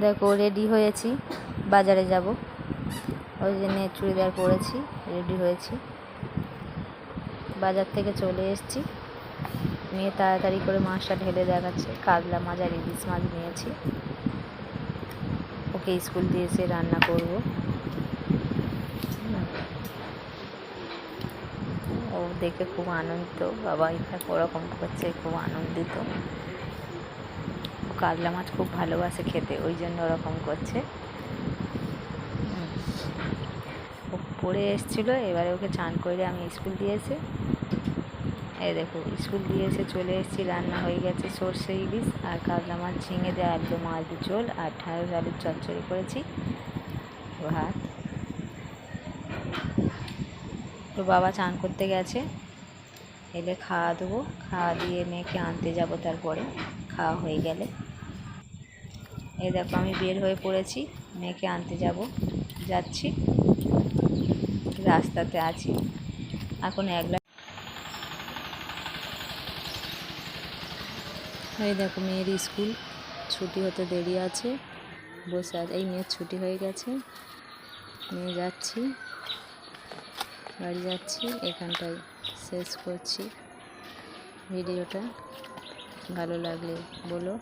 দেখো রেডি হয়েছি, বাজারে যাব, ওই জন্য চুড়িদার পরেছি, রেডি হয়েছি। বাজার থেকে চলে এসেছি। মেয়ে তাড়াতাড়ি করে মাছটা ঢেলে দেখাচ্ছে। কাতলা মাছ আর ইলিশ মাছ নিয়েছি, ওকে স্কুল দিয়ে এসে রান্না করব। ও দেখে খুব আনন্দিত, বাবা এটা ওরকম করছে, খুব আনন্দিত। ও কাতলা মাছ খুব ভালোবাসে খেতে, ওই জন্য ওরকম করছে। ও পড়ে এসেছিলো, এবারে ওকে চান করে আমি স্কুল দিয়ে এসে, এই দেখো স্কুল দিয়ে এসে চলে এসেছি। রান্না হয়ে গেছে সর্ষে ইলিশ আর কাতলা মাছ, ঝিঙে দিয়ে একদম আলু ঝোল আর ঢ্যাঁড়স আলুর চচ্চড়ি করেছি, ভাত। তো বাবা চান করতে গেছে, এলে খাওয়া দেবো, খাওয়া দিয়ে মেয়েকে আনতে যাব তারপরে, খাওয়া হয়ে গেলে। এই দেখো আমি বের হয়ে পড়েছি, মেয়েকে আনতে যাচ্ছি, রাস্তাতে আছি এখন একলা। এই দেখো মেয়ের স্কুল ছুটি হতে দেরি আছে, বসে আছে। এই মেয়ের ছুটি হয়ে গেছে, নিয়ে যাচ্ছি, বাড়ি যাচ্ছি। এখানটায় শেষ করছি ভিডিওটা। ভালো লাগলে বলো।